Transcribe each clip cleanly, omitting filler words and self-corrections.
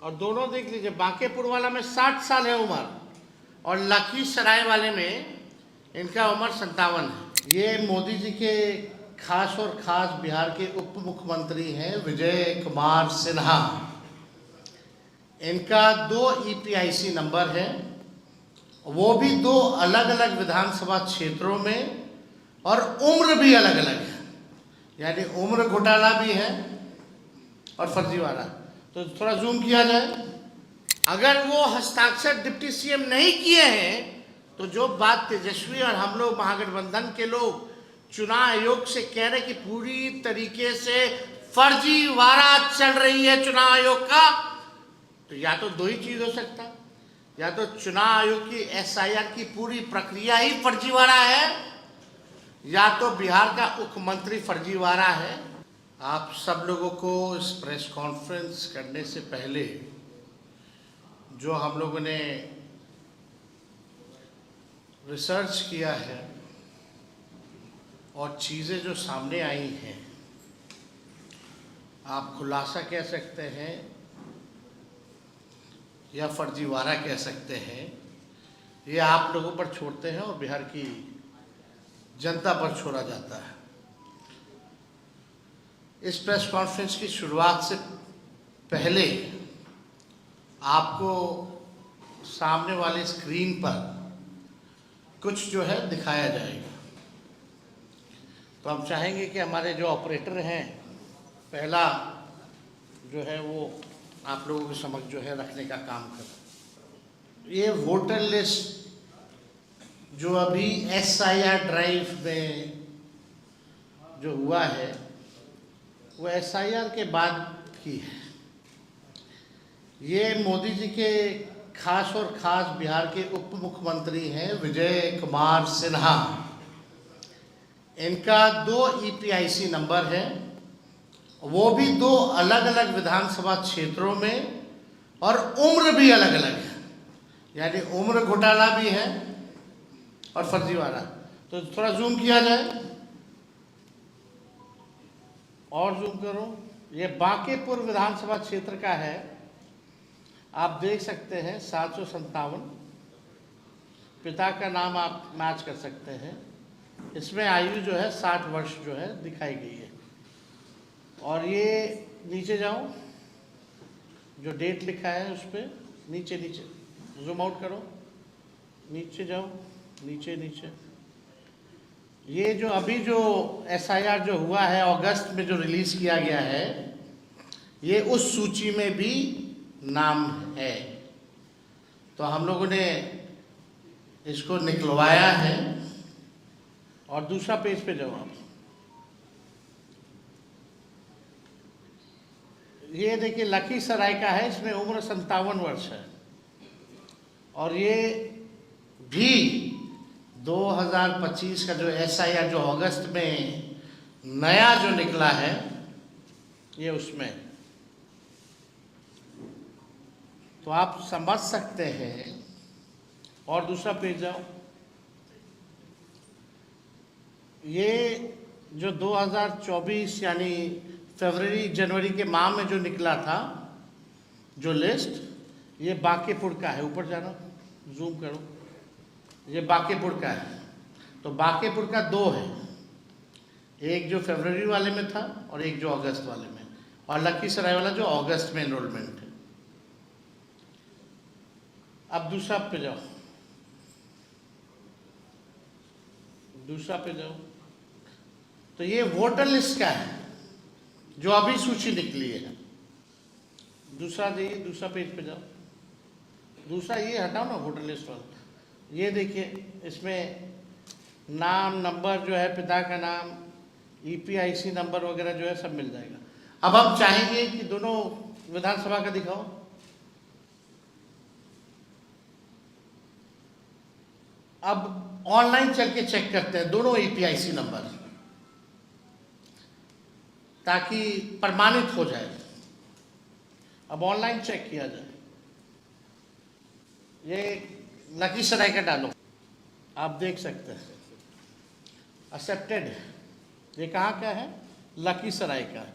और दोनों देख लीजिए, बांकेपुर वाला में 60 साल है उम्र और लखीसराय वाले में इनका उम्र 57 है। ये मोदी जी के खास और खास बिहार के उप मुख्यमंत्री हैं विजय कुमार सिन्हा। इनका 2 ईपीआईसी नंबर है, वो भी 2 अलग अलग विधानसभा क्षेत्रों में, और उम्र भी अलग अलग है, यानी उम्र घोटाला भी है और फर्जीवाड़ा। तो थोड़ा जूम किया जाए। अगर वो हस्ताक्षर डिप्टी सीएम नहीं किए हैं तो जो बात तेजस्वी और हम लोग महागठबंधन के लोग चुनाव आयोग से कह रहे कि पूरी तरीके से फर्जीवाड़ा चल रही है चुनाव आयोग का, तो या तो 2 ही चीज हो सकता, या तो चुनाव आयोग की एसआईआर की पूरी प्रक्रिया ही फर्जीवाड़ा है, या तो बिहार का मुख्यमंत्री फर्जीवाड़ा है। आप सब लोगों को इस प्रेस कॉन्फ्रेंस करने से पहले जो हम लोगों ने रिसर्च किया है और चीज़ें जो सामने आई हैं, आप खुलासा कह सकते हैं या फर्जीवाड़ा कह सकते हैं, ये आप लोगों पर छोड़ते हैं और बिहार की जनता पर छोड़ा जाता है। इस प्रेस कॉन्फ्रेंस की शुरुआत से पहले आपको सामने वाले स्क्रीन पर कुछ जो है दिखाया जाएगा। तो हम चाहेंगे कि हमारे जो ऑपरेटर हैं, पहला जो है वो आप लोगों के समक्ष जो है रखने का काम करें। ये वोटर लिस्ट जो अभी एसआईआर ड्राइव में जो हुआ है वो एसआईआर के बाद की है। ये मोदी जी के खास और खास बिहार के उप मुख्यमंत्री हैं विजय कुमार सिन्हा। इनका 2 ईपीआईसी नंबर है, वो भी 2 अलग अलग विधानसभा क्षेत्रों में, और उम्र भी अलग अलग है, यानी उम्र घोटाला भी है और फर्जीवाड़ा। तो थोड़ा जूम किया जाए, और जूम करो। ये बांकेपुर विधानसभा क्षेत्र का है, आप देख सकते हैं 757। पिता का नाम आप मैच कर सकते हैं। इसमें आयु जो है 60 वर्ष जो है दिखाई गई है। और ये नीचे जाओ, जो डेट लिखा है उस पर नीचे जूम आउट करो, नीचे जाओ, नीचे। ये जो अभी जो एसआईआर जो हुआ है अगस्त में जो रिलीज किया गया है, ये उस सूची में भी नाम है। तो हम लोगों ने इसको निकलवाया है। और दूसरा पेज पे जाओ आप। ये देखिए लखीसराय का है, इसमें उम्र 57 वर्ष है। और ये भी 2025 का जो एसआईआर जो अगस्त में नया जो निकला है, ये उसमें। तो आप समझ सकते हैं। और दूसरा पेज जाओ। ये जो 2024 यानी फरवरी जनवरी के माह में जो निकला था जो लिस्ट, ये बांकेपुर का है। ऊपर जाना, जूम करो, ये बांकेपुर का है। तो बांकेपुर का 2 है, एक जो फरवरी वाले में था और एक जो अगस्त वाले में, और लखीसराय वाला जो अगस्त में एनरोलमेंट है। अब दूसरा पे जाओ, दूसरा पे जाओ। तो ये वोटर लिस्ट का है जो अभी सूची निकली है। दूसरा जाइए, दूसरा पेज पे जाओ। दूसरा ये हटाओ ना, वोटर लिस्ट वाला। ये देखिए, इसमें नाम, नंबर जो है, पिता का नाम, ईपीआईसी नंबर वगैरह जो है सब मिल जाएगा। अब हम चाहेंगे कि दोनों विधानसभा का दिखाओ। अब ऑनलाइन चल के चेक करते हैं दोनों ईपीआईसी नंबर, ताकि प्रमाणित हो जाए। अब ऑनलाइन चेक किया जाए। ये लखीसराय का डालो, आप देख सकते हैं एक्सेप्टेड। ये कहाँ का है? लखीसराय का।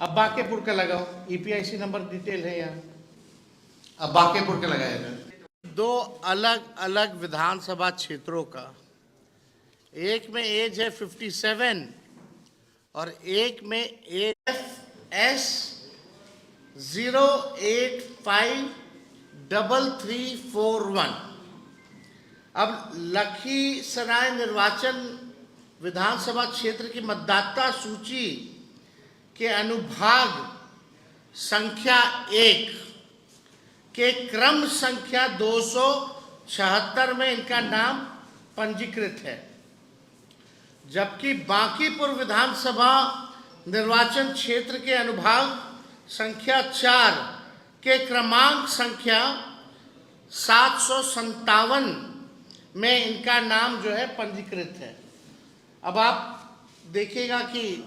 अब बांकेपुर का लगाओ, ईपीआईसी नंबर डिटेल है यहाँ। अब बांकीपुर के लगाया जाए। दो अलग अलग विधानसभा क्षेत्रों का, एक में एज है 57 और एक में एस 0853341। अब लखीसराय निर्वाचन विधानसभा क्षेत्र की मतदाता सूची के अनुभाग संख्या 1 के क्रम संख्या 276 में इनका नाम पंजीकृत है, जबकि बांकीपुर विधानसभा निर्वाचन क्षेत्र के अनुभाग संख्या 4 के क्रमांक संख्या 757 में इनका नाम जो है पंजीकृत है। अब आप देखिएगा कि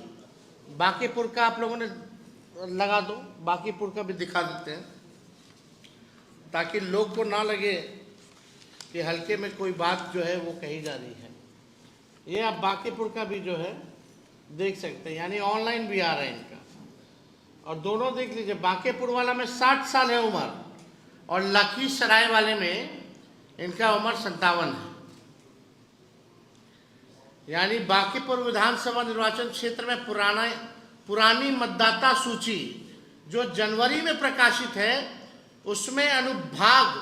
बांकीपुर का आप लोगों ने लगा दो, बांकीपुर का भी दिखा देते हैं ताकि लोग को ना लगे कि हल्के में कोई बात जो है वो कही जा रही है। ये आप बांकीपुर का भी जो है देख सकते हैं, यानी ऑनलाइन भी आ रहा है इनका। और दोनों देख लीजिए, बांकीपुर वाला में 60 साल है उम्र और लखीसराय वाले में इनका उम्र 57 है। यानी बांकीपुर विधानसभा निर्वाचन क्षेत्र में पुरानी मतदाता सूची जो जनवरी में प्रकाशित है उसमें अनुभाग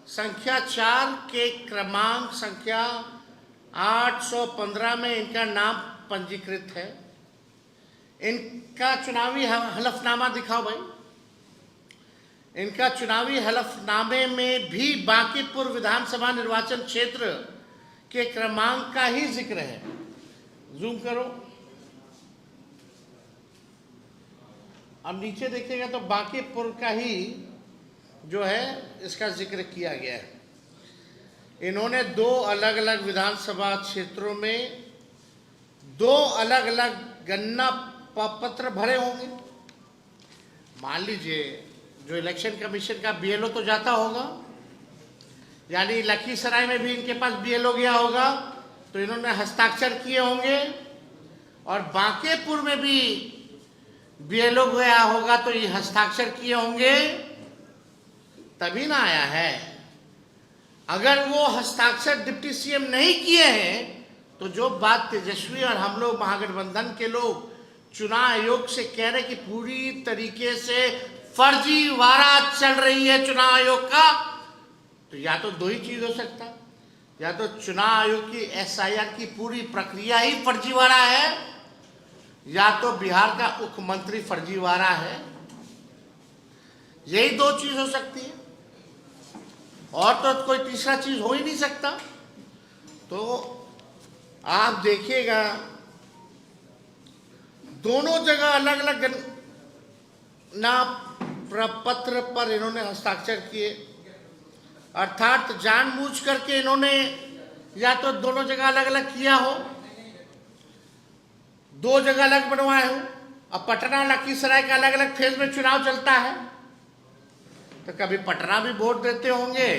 संख्या 4 के क्रमांक संख्या 815 में इनका नाम पंजीकृत है। इनका चुनावी हलफनामा दिखाओ भाई। इनका चुनावी हलफनामे में भी बांकीपुर विधानसभा निर्वाचन क्षेत्र के क्रमांक का ही जिक्र है। जूम करो, अब नीचे देखिएगा तो बांकीपुर का ही जो है इसका जिक्र किया गया है। इन्होंने दो अलग अलग विधानसभा क्षेत्रों में दो अलग अलग गणना पत्र भरे होंगे। मान लीजिए जो इलेक्शन कमीशन का बीएलओ तो जाता होगा, यानी लखीसराय में भी इनके पास बीएलओ गया होगा तो इन्होंने हस्ताक्षर किए होंगे, और बांकीपुर में भी बीएलओ गया होगा तो ये हस्ताक्षर किए होंगे, तभी ना आया है। अगर वो हस्ताक्षर डिप्टी सीएम नहीं किए हैं तो जो बात तेजस्वी और हम लोग महागठबंधन के लोग चुनाव आयोग से कह रहे कि पूरी तरीके से फर्जीवाड़ा चल रही है चुनाव आयोग का, तो या तो दो ही चीज हो सकता है, या तो चुनाव आयोग की एसआईआर की पूरी प्रक्रिया ही फर्जीवाड़ा है, या तो बिहार का मुख्यमंत्री फर्जीवाड़ा है। यही दो चीज हो सकती है, और तो कोई तीसरा चीज हो ही नहीं सकता। तो आप देखिएगा दोनों जगह अलग अलग ना प्रपत्र पर इन्होंने हस्ताक्षर किए, अर्थात जानबूझ करके इन्होंने या तो दोनों जगह अलग अलग किया हो, दो जगह अलग बनवाए हो। अब पटना लखीसराय का अलग अलग फेज में चुनाव चलता है तो कभी पटना भी वोट देते होंगे,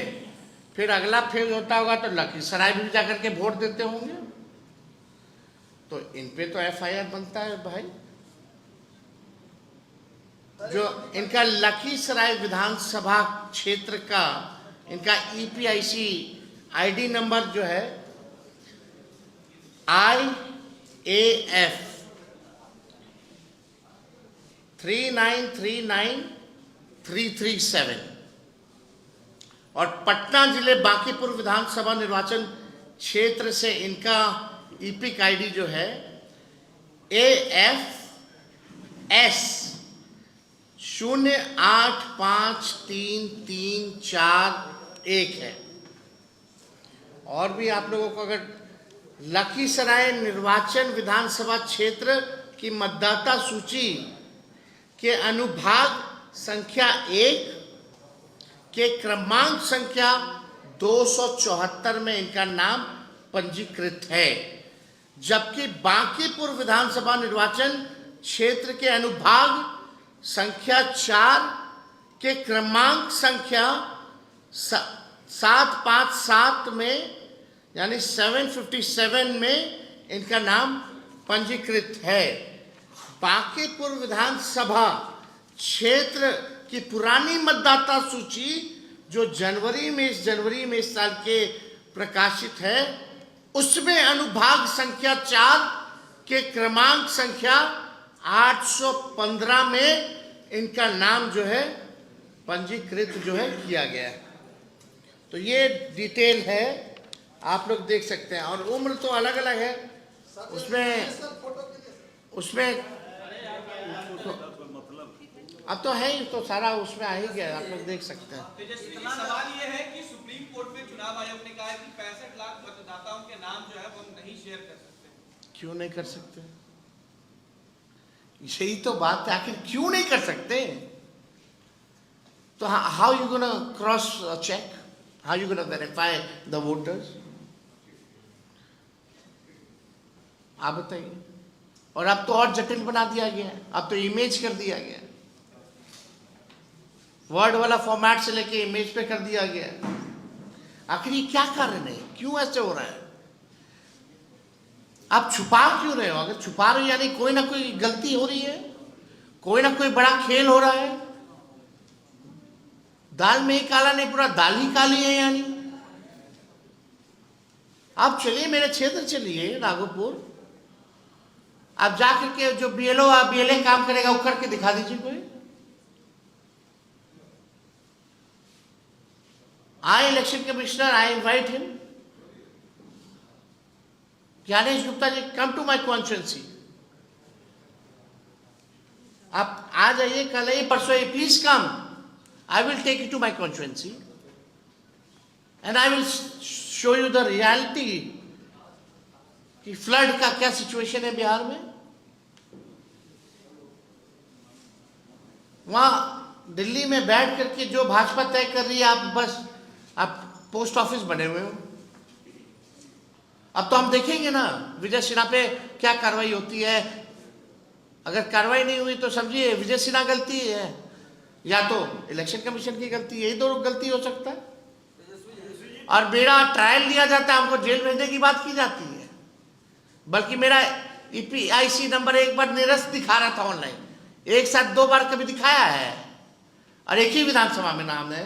फिर अगला फेज होता होगा तो लखीसराय भी जाकर के वोट देते होंगे। तो इन पे तो एफआईआर बनता है भाई। जो इनका लखीसराय विधानसभा क्षेत्र का इनका ईपीआईसी आईडी नंबर जो है IAF 3939337 और पटना जिले बांकीपुर विधानसभा निर्वाचन क्षेत्र से इनका ईपिक आईडी जो है AFS 0853341 है। और भी आप लोगों को अगर लखीसराय निर्वाचन विधानसभा क्षेत्र की मतदाता सूची के अनुभाग संख्या 1 के क्रमांक संख्या 274 में इनका नाम पंजीकृत है, जबकि बांकीपुर विधानसभा निर्वाचन क्षेत्र के अनुभाग संख्या 4 के क्रमांक संख्या 757 में यानी 757 में इनका नाम पंजीकृत है। बांकीपुर विधानसभा क्षेत्र की पुरानी मतदाता सूची जो जनवरी में इस साल के प्रकाशित है, उसमें अनुभाग संख्या 4 के क्रमांक संख्या 815 में इनका नाम जो है पंजीकृत जो है किया गया है। तो ये डिटेल है, आप लोग देख सकते हैं। और उम्र तो अलग अलग है, उसमें अब तो है ही, तो सारा उसमें आ ही गया, आप लोग देख सकते हैं। सवाल ये है कि सुप्रीम कोर्ट में चुनाव आयोग ने कहा है कि 65 लाख मतदाताओं के नाम जो है वो नहीं शेयर कर सकते। क्यों नहीं कर सकते? यही तो बात है, आखिर क्यों नहीं कर सकते? तो how you gonna cross check, how you gonna verify the voters? आप बताइए। और अब तो और जटिल बना दिया गया है, अब तो इमेज कर दिया गया है, वर्ड वाला फॉर्मेट से लेके इमेज पे कर दिया गया है। आखिर ये क्या कारण है, क्यों ऐसे हो रहा है? आप छुपा क्यों रहे हो? अगर छुपा रहे हो यानी कोई ना कोई गलती हो रही है, कोई ना कोई बड़ा खेल हो रहा है। दाल में ही काला नहीं, पूरा दाल ही काली है यानी। आप चलिए मेरे क्षेत्र चलिए राघोपुर, आप जाकर के जो बीएलओ बीएलए काम करेगा वो करके दिखा दीजिए कोई। I, election commissioner, I invite him. Gyanesh Gupta ji, come to my constituency. आप आ जाइए, कल आइए, परसों आइए, please come. I will take you to my constituency, and I will show you the reality कि फ्लड का क्या सिचुएशन है बिहार में। वहां दिल्ली में बैठ करके जो भाजपा तय कर रही है, आप बस आप पोस्ट ऑफिस बने हुए हो। अब तो हम देखेंगे ना विजय सिन्हा पे क्या कार्रवाई होती है। अगर कार्रवाई नहीं हुई तो समझिए विजय सिन्हा गलती है या तो इलेक्शन कमीशन की गलती है, यही दो गलती हो सकता है। और मेरा ट्रायल लिया जाता है, हमको जेल भेजने की बात की जाती है। बल्कि मेरा EPIC नंबर एक बार निरस्त दिखा रहा था ऑनलाइन, एक साथ 2 बार कभी दिखाया है, और एक ही विधानसभा में नाम है।